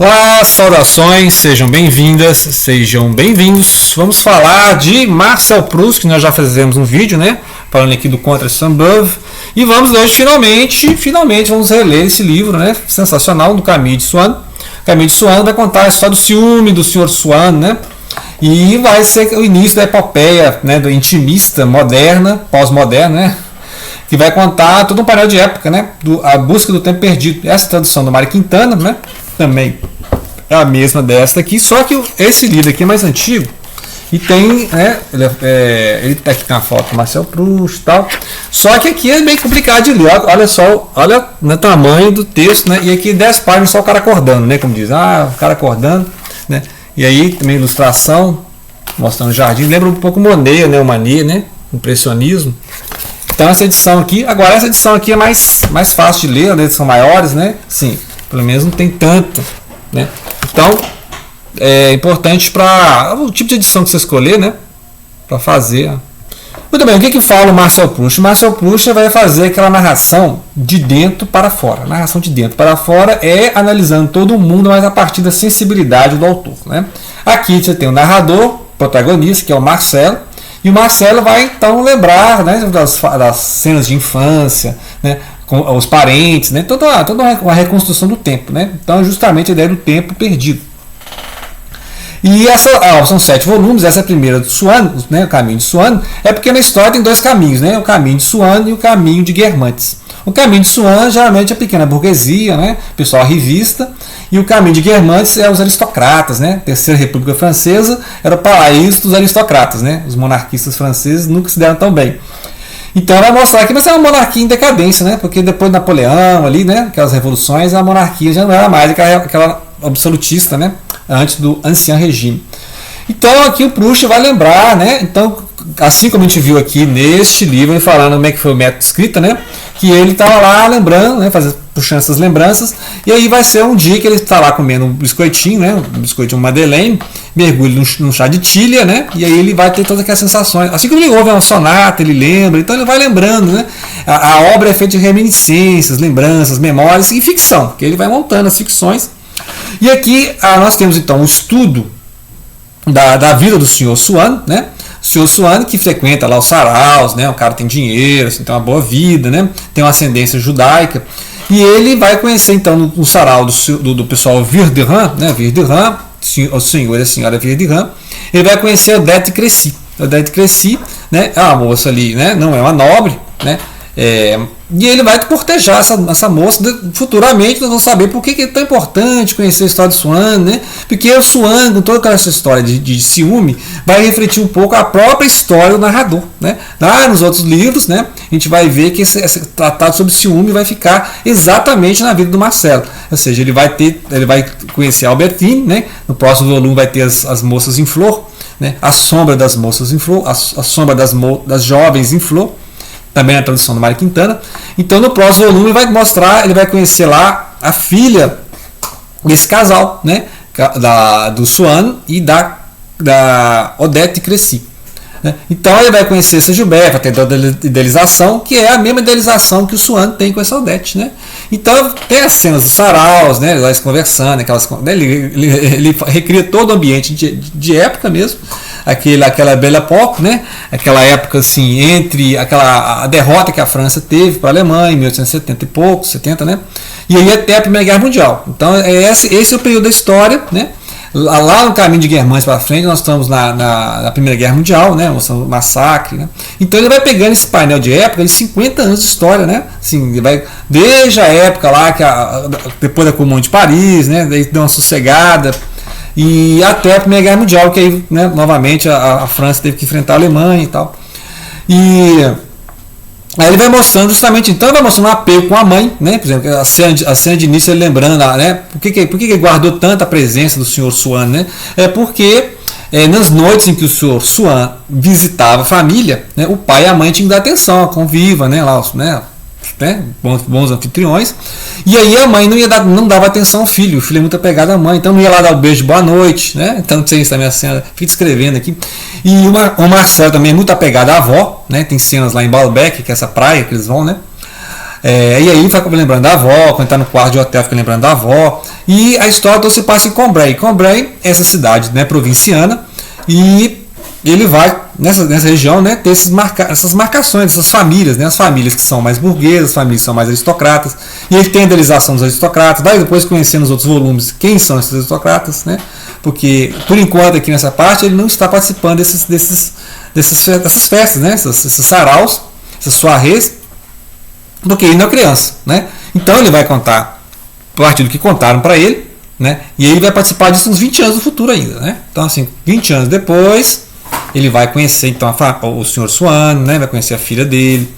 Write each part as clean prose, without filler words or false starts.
Olá, saudações, sejam bem-vindas, sejam bem-vindos. Vamos falar de Marcel Proust, que nós já fizemos um vídeo, né? Falando aqui do Contra Saint-Beuve. E vamos hoje, finalmente, vamos reler esse livro, né? Sensacional, do Camille de Swann. Camille de Swann vai contar a história do ciúme do Sr. Swann, né? E vai ser o início da epopeia, né? Do intimista moderna, pós-moderna, né? Que vai contar todo um painel de época, né? A busca do tempo perdido. Essa tradução do Mário Quintana, né? Também é a mesma dessa aqui, só que esse livro aqui é mais antigo e tem, né, ele tá aqui na foto Marcel Proust e tal, só que aqui é bem complicado de ler. Olha só, olha o tamanho do texto, né? E aqui 10 páginas só o cara acordando, né? Como diz, o cara acordando, né? E aí também ilustração mostrando o jardim, lembra um pouco Monet, né? O Manet, né? Impressionismo. Então essa edição aqui é mais fácil de ler, né? São maiores, né? Sim. Pelo menos não tem tanto, né? Então é importante para o tipo de edição que você escolher, né? Para fazer. Muito bem, o que fala o Marcel Proust? O Marcel Proust vai fazer aquela narração de dentro para fora. A narração de dentro para fora é analisando todo o mundo, mas a partir da sensibilidade do autor, né? Aqui você tem o narrador, protagonista, que é o Marcel. E o Marcelo vai então lembrar, né, das cenas de infância, né, com os parentes, né, toda uma reconstrução do tempo, né? Então justamente a ideia do tempo perdido. E são 7 volumes, essa é a primeira do Swann, né, o Caminho de Swann, é porque na história tem 2 caminhos, né, o Caminho de Swann e o Caminho de Guermantes. O Caminho de Swann geralmente é a pequena burguesia, né, pessoal revista, e o Caminho de Guermantes é os aristocratas, né, Terceira República Francesa era o paraíso dos aristocratas, né, os monarquistas franceses nunca se deram tão bem. Então vai mostrar aqui, mas é uma monarquia em decadência, né, porque depois de Napoleão ali, né, aquelas revoluções, a monarquia já não era mais aquela absolutista, né, antes do Ancien Regime. Então aqui o Proust vai lembrar, né? Então, assim como a gente viu aqui neste livro, ele falando como é que foi o método de escrita, né? Que ele estava lá lembrando, né? Puxando essas lembranças, e aí vai ser um dia que ele está lá comendo um biscoitinho, né? Um biscoitinho Madeleine, mergulha num chá de tilha, né? E aí ele vai ter todas aquelas sensações. Assim como ele ouve uma sonata, ele lembra, então ele vai lembrando, né? A obra é feita de reminiscências, lembranças, memórias e ficção, que ele vai montando as ficções. E aqui nós temos então um estudo da vida do Sr. Swann, né? O Sr. Swann que frequenta lá os saraus, né? O cara tem dinheiro, assim, tem uma boa vida, né? Tem uma ascendência judaica. E ele vai conhecer então no sarau do pessoal Verdurin, né? Verdurin, o senhor e a senhora Verdurin. Ele vai conhecer a Odette Crécy. A Odette Crécy, né? É uma moça ali, né? Não é uma nobre, né? E ele vai cortejar essa moça. Futuramente nós vamos saber por que é tão importante conhecer a história de Swann, né? Porque o Swann, com toda essa história de ciúme, vai refletir um pouco a própria história do narrador, né? Lá nos outros livros, né, a gente vai ver que esse tratado sobre ciúme vai ficar exatamente na vida do Marcelo. Ou seja, ele vai conhecer a Albertine, né? No próximo volume vai ter as moças em flor, né? A sombra das moças em flor, a sombra das jovens em flor. Também a tradução do Mário Quintana. Então no próximo volume ele vai conhecer lá a filha desse casal, né, do Swann e da Odette Crécy, né? Então ele vai conhecer essa Gilbert, vai ter toda a idealização, que é a mesma idealização que o Swann tem com essa Odette, né? Então tem as cenas dos saraus, né, eles conversando, ele recria todo o ambiente de época mesmo. Aquela Belle Époque, né? Aquela época assim, entre a derrota que a França teve para a Alemanha em 1870 e pouco, 70, né? E aí até a Primeira Guerra Mundial. Então esse é o período da história, né? Lá no Caminho de Guermantes para frente, nós estamos na Primeira Guerra Mundial, né? O massacre, né? Então ele vai pegando esse painel de época de 50 anos de história, né? Assim, ele vai desde a época lá depois da Comune de Paris, né? Daí deu uma sossegada. E até a Primeira Guerra Mundial, que aí, né, novamente a França teve que enfrentar a Alemanha e tal. E aí ele vai mostrando justamente, então ele vai mostrando um apego com a mãe, né? Por exemplo, a cena de início ele lembrando, né? Por que ele guardou tanta presença do Sr. Swann, né? É porque nas noites em que o Sr. Swann visitava a família, né, o pai e a mãe tinham que dar atenção, conviva, né? Lá, né? Bons anfitriões, e aí a mãe não dava atenção ao filho, o filho é muito apegado à mãe, então não ia lá dar o beijo de boa noite, né? Então tem isso também, a cena, fica descrevendo aqui. E o Marcelo também é muito apegado à avó, né? Tem cenas lá em Balbec, que é essa praia que eles vão, né? E aí ele fica lembrando da avó, quando está no quarto de hotel fica lembrando da avó. E a história então se passa em Combray. Combray é essa cidade, né, provinciana, e ele vai nessa região, né, ter essas marcações, essas famílias, né, as famílias que são mais burguesas, as famílias que são mais aristocratas, e ele tem a idealização dos aristocratas, vai depois conhecendo os outros volumes quem são esses aristocratas, né, porque por enquanto aqui nessa parte ele não está participando dessas festas, né, esses saraus, essas soirées, porque ele não é criança, né, então ele vai contar a partir do que contaram para ele, né, e ele vai participar disso uns 20 anos no futuro ainda, né, então assim, 20 anos depois ele vai conhecer então o Sr. Swan, né? Vai conhecer a filha dele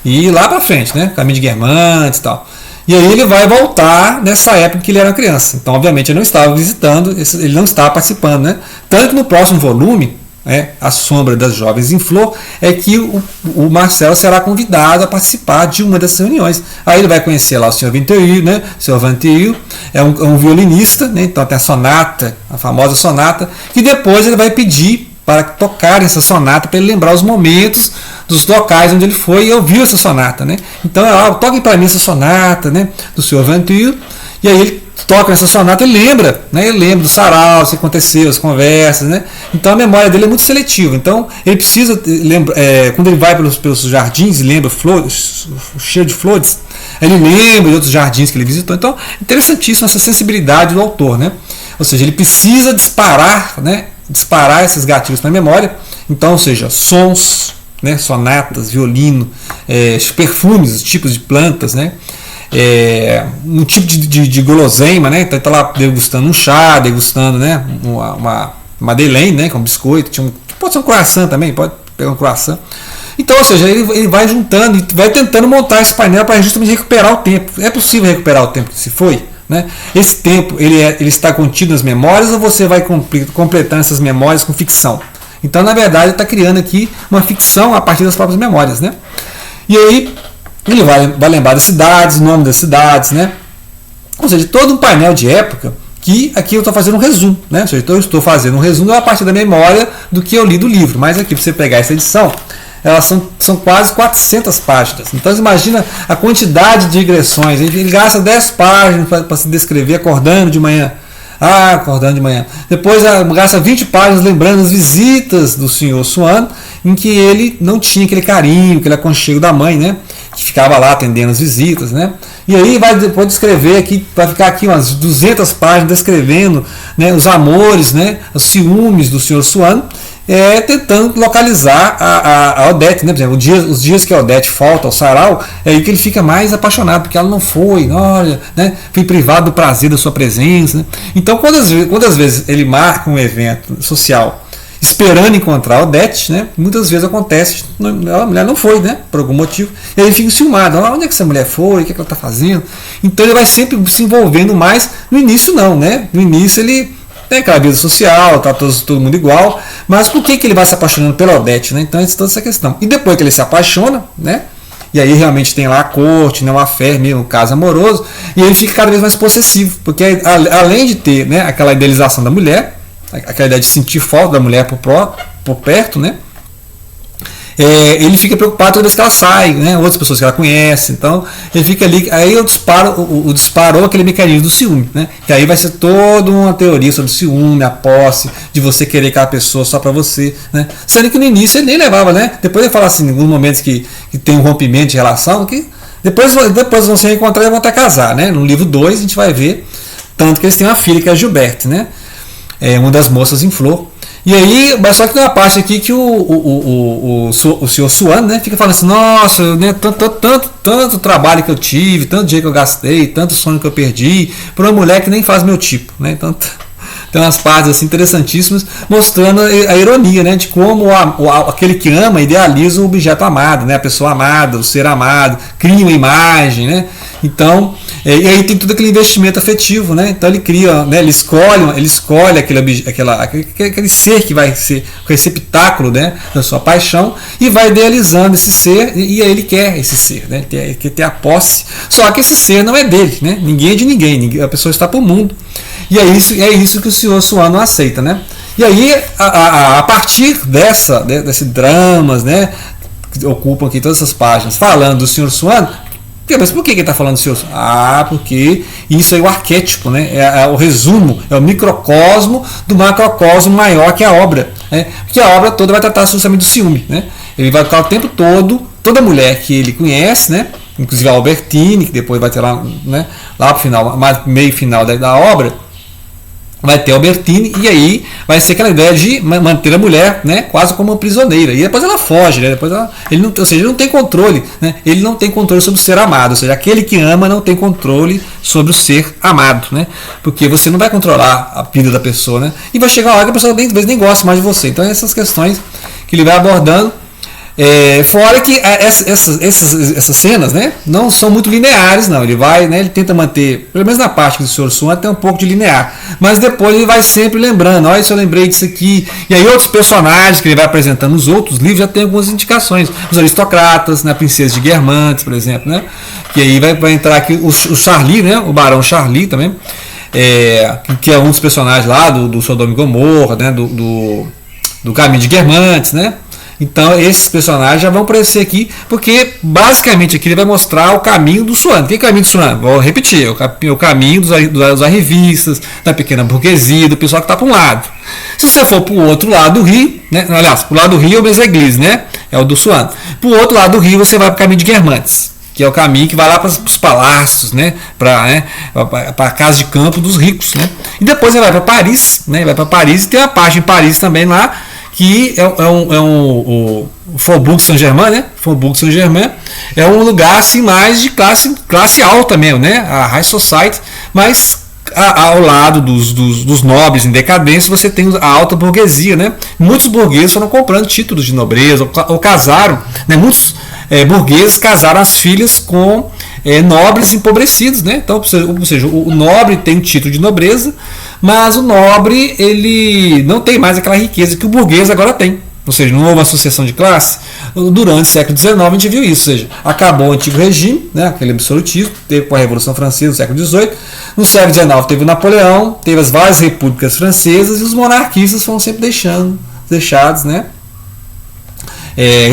e lá para frente, né? Caminho de Guermantes e tal. E aí ele vai voltar nessa época que ele era criança. Então, obviamente, ele não estava visitando, ele não estava participando, né? Tanto que no próximo volume, né, A Sombra das Jovens em Flor, é que o Marcel será convidado a participar de uma dessas reuniões. Aí ele vai conhecer lá o Sr. Vinteuil, né? O Sr. Vinteuil é um violinista, né? Então tem a sonata, a famosa sonata, que depois ele vai pedir para tocar essa sonata, para ele lembrar os momentos dos locais onde ele foi e ouviu essa sonata, né? Então, toquem para mim essa sonata, né, do Sr. Vinteuil, e aí ele toca essa sonata e lembra, né? Ele lembra do sarau, o que aconteceu, as conversas, né? Então a memória dele é muito seletiva. Então ele precisa lembrar, quando ele vai pelos jardins e lembra flores, cheio de flores, ele lembra de outros jardins que ele visitou. Então, interessantíssima essa sensibilidade do autor, né? Ou seja, ele precisa disparar, né? Disparar esses gatilhos na memória, então, ou seja, sons, né, sonatas, violino, perfumes, tipos de plantas, né, um tipo de guloseima, né, então ele está lá degustando um chá, degustando, né, uma madeleine, né, com um biscoito, pode ser um croissant também, pode pegar um croissant. Então, ou seja, ele vai juntando e vai tentando montar esse painel para justamente recuperar o tempo. É possível recuperar o tempo que se foi? Né? Esse tempo ele está contido nas memórias ou você vai completando essas memórias com ficção? Então, na verdade, ele está criando aqui uma ficção a partir das próprias memórias, né? E aí ele vai lembrar das cidades, o nome das cidades, né? Ou seja, todo um painel de época que aqui eu estou fazendo um resumo, né? Ou seja, eu estou fazendo um resumo a partir da memória do que eu li do livro, mas aqui para você pegar essa edição, elas são quase 400 páginas. Então você imagina a quantidade de digressões. Ele gasta 10 páginas para se descrever acordando de manhã. Acordando de manhã. Depois gasta 20 páginas lembrando as visitas do Sr. Swan, em que ele não tinha aquele carinho, aquele aconchego da mãe, né? Que ficava lá atendendo as visitas, né? E aí vai depois descrever aqui, vai ficar aqui umas 200 páginas descrevendo, né, os amores, né, os ciúmes do Sr. Swan, tentando localizar a Odete, né? Por exemplo, os dias que a Odete falta ao sarau, é aí que ele fica mais apaixonado, porque ela não foi, olha, né? Fui privado do prazer da sua presença, né? Então, quantas vezes ele marca um evento social esperando encontrar a Odete, né? Muitas vezes acontece, a mulher não foi, né? Por algum motivo, e aí ele fica ciumado, onde é que essa mulher foi, o que ela está fazendo? Então ele vai sempre se envolvendo mais. No início não, né? No início ele tem aquela vida social, tá todo mundo igual, mas por que ele vai se apaixonando pela Odete, né? Então é toda essa questão. E depois que ele se apaixona, né? E aí realmente tem lá a corte, né, uma fé mesmo, um caso amoroso, e ele fica cada vez mais possessivo, porque além de ter, né, aquela idealização da mulher, aquela ideia de sentir falta da mulher por perto, né? Ele fica preocupado toda vez que ela sai, né? Outras pessoas que ela conhece, então ele fica ali, aí eu disparou aquele mecanismo do ciúme, né? Que aí vai ser toda uma teoria sobre o ciúme, a posse, de você querer aquela pessoa só para você, né? Sendo que no início ele nem levava, né? Depois ele fala assim, em alguns momentos que tem um rompimento de relação, que depois vão se reencontrar e vão até casar, né? No livro 2 a gente vai ver, tanto que eles têm uma filha que é a Gilberte, né? Uma das moças em flor. E aí, mas só que tem uma parte aqui que o Sr. Swan, né, fica falando assim, nossa, né, tanto trabalho que eu tive, tanto dinheiro que eu gastei, tanto sonho que eu perdi, por uma mulher que nem faz meu tipo, né? Então tem umas partes assim interessantíssimas mostrando a ironia, né, de como aquele que ama idealiza o objeto amado, né, a pessoa amada, o ser amado, cria uma imagem, né? Então, e aí tem todo aquele investimento afetivo, né? Então ele cria, né, ele escolhe aquele ser que vai ser o receptáculo, né, da sua paixão, e vai idealizando esse ser, e aí ele quer esse ser, né? Ele quer ter a posse. Só que esse ser não é dele, né? Ninguém é de ninguém, a pessoa está para o mundo. E é isso que o Sr. Swan não aceita, né? E aí, a partir desses dramas, né, que ocupam aqui todas essas páginas, falando do Sr. Swan, Mas por que ele está falando seu sonho? Porque isso é o arquétipo, né? É o resumo, é o microcosmo do macrocosmo maior que a obra. Né? Porque a obra toda vai tratar justamente do ciúme. Né? Ele vai ficar o tempo todo, toda mulher que ele conhece, né? Inclusive a Albertine, que depois vai ter lá, né? Lá pro final, meio final da obra, vai ter a Albertine, e aí vai ser aquela ideia de manter a mulher, né, quase como uma prisioneira. E depois ela foge, né, ou seja, ele não tem controle, né, ele não tem controle sobre o ser amado. Ou seja, aquele que ama não tem controle sobre o ser amado, né, porque você não vai controlar a vida da pessoa, né, e vai chegar uma hora que a pessoa às vezes nem gosta mais de você. Então essas questões que ele vai abordando. Fora que essas cenas, né, não são muito lineares, não. Ele vai, né, ele tenta manter, pelo menos na parte do Sr. Sun, até um pouco de linear, mas depois ele vai sempre lembrando, olha, se eu lembrei disso aqui, e aí outros personagens que ele vai apresentando nos outros livros já tem algumas indicações, os aristocratas, né, a princesa de Guermantes, por exemplo, né, que aí vai entrar aqui o Charlie, né, o barão Charlie também, que é um dos personagens lá do Sodoma e Gomorra, né, do Caminho de Guermantes, né. Então esses personagens já vão aparecer aqui, porque basicamente aqui ele vai mostrar o caminho do Suan. O que é o caminho do Suan? Vou repetir, o caminho dos arrivistas, da pequena burguesia, do pessoal que está para um lado. Se você for para o outro lado do rio, né? Aliás, para o lado do rio é o Meseglise, né? É o do Suan. Para o outro lado do rio você vai para o caminho de Guermantes, que é o caminho que vai lá para os palácios, né? Para a casa de campo dos ricos, né? E depois ele vai para Paris, né? Vai para Paris e tem uma parte em Paris também lá, que é o Faubourg Saint-Germain, né? Faubourg Saint-Germain é um lugar assim mais de classe alta mesmo, né? A High Society, mas ao lado dos nobres em decadência você tem a alta burguesia, né? Muitos burgueses foram comprando títulos de nobreza ou casaram, né? Muitos burgueses casaram as filhas com nobres empobrecidos, né? Então, ou seja, o nobre tem título de nobreza, mas o nobre ele não tem mais aquela riqueza que o burguês agora tem. Ou seja, não houve uma sucessão de classe. Durante o século XIX a gente viu isso. Ou seja, acabou o antigo regime, né, aquele absolutismo, teve com a Revolução Francesa no século XVIII. No século XIX teve o Napoleão, teve as várias repúblicas francesas e os monarquistas foram sempre deixados, né?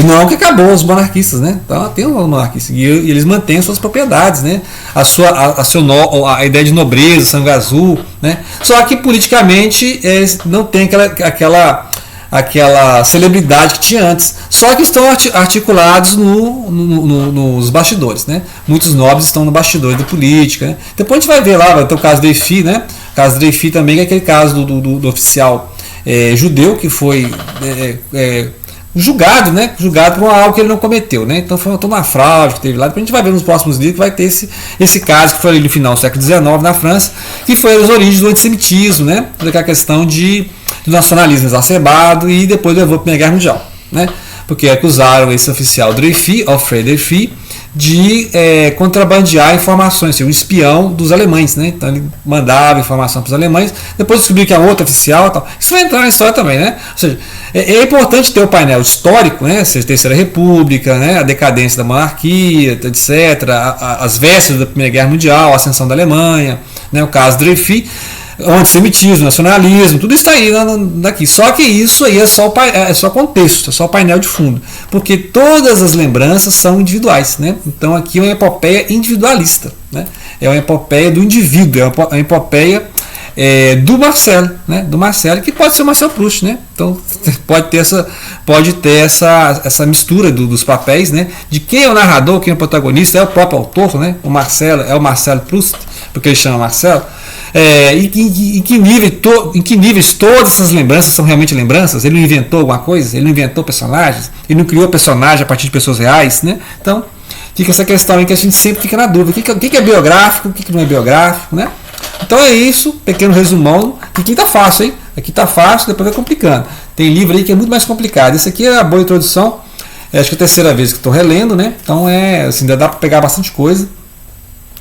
Não que acabou os monarquistas, né? Então tem os monarquistas e eles mantêm suas propriedades, né? A ideia de nobreza, sangue azul, né? Só que politicamente não tem aquela celebridade que tinha antes. Só que estão articulados nos bastidores, né? Muitos nobres estão no bastidor da política, né? Depois a gente vai ver lá, vai ter o caso do Dreyfus, né? O caso do Dreyfus também é aquele caso do oficial judeu que foi julgado, né? Julgado por algo que ele não cometeu, né? Então foi uma fraude que teve lá. Depois a gente vai ver nos próximos livros que vai ter esse caso que foi ali no final do século XIX na França, que foi as origens do antissemitismo, né? Daquela questão do nacionalismo exacerbado e depois levou para a Primeira Guerra Mundial, né? Porque acusaram esse oficial Dreyfus, Alfred Dreyfus, de contrabandear informações, assim, um espião dos alemães, né? Então ele mandava informação para os alemães, depois descobriu que é outro oficial e tal. Isso vai entrar na história também, né? Ou seja, é importante ter o painel histórico, né? Ou seja, a Terceira República, né? A decadência da monarquia, etc., as vésperas da Primeira Guerra Mundial, a ascensão da Alemanha, né? O caso Dreyfus, o antissemitismo, nacionalismo, tudo isso está aí daqui. Só que isso aí é só contexto, é só painel de fundo. Porque todas as lembranças são individuais, né? Então aqui é uma epopeia individualista, né? É uma epopeia do indivíduo, é uma epopeia do Marcel, né? Do Marcel, que pode ser o Marcel Proust, né? Então pode ter essa mistura dos papéis, né? De quem é o narrador, quem é o protagonista, é o próprio autor, né? O Marcel é o Marcel Proust, porque ele chama Marcel. Em que níveis todas essas lembranças são realmente lembranças? Ele não inventou alguma coisa? Ele não inventou personagens? Ele não criou personagem a partir de pessoas reais, né? Então fica essa questão aí que a gente sempre fica na dúvida: o que é biográfico, o que não é biográfico, né? Então é isso, pequeno resumão. Aqui tá fácil, hein? Aqui tá fácil, depois vai complicando. Tem livro aí que é muito mais complicado. Esse aqui é a boa introdução. Acho que é a terceira vez que estou relendo, né? Então assim, ainda dá para pegar bastante coisa.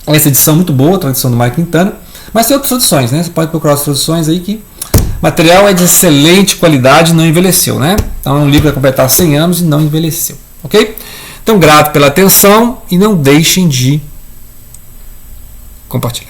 Essa edição é muito boa, a edição do Mário Quintana. Mas tem outras traduções, né? Você pode procurar as traduções aí que o material é de excelente qualidade e não envelheceu, né? Então é um livro que vai completar 100 anos e não envelheceu, ok? Então grato pela atenção e não deixem de compartilhar.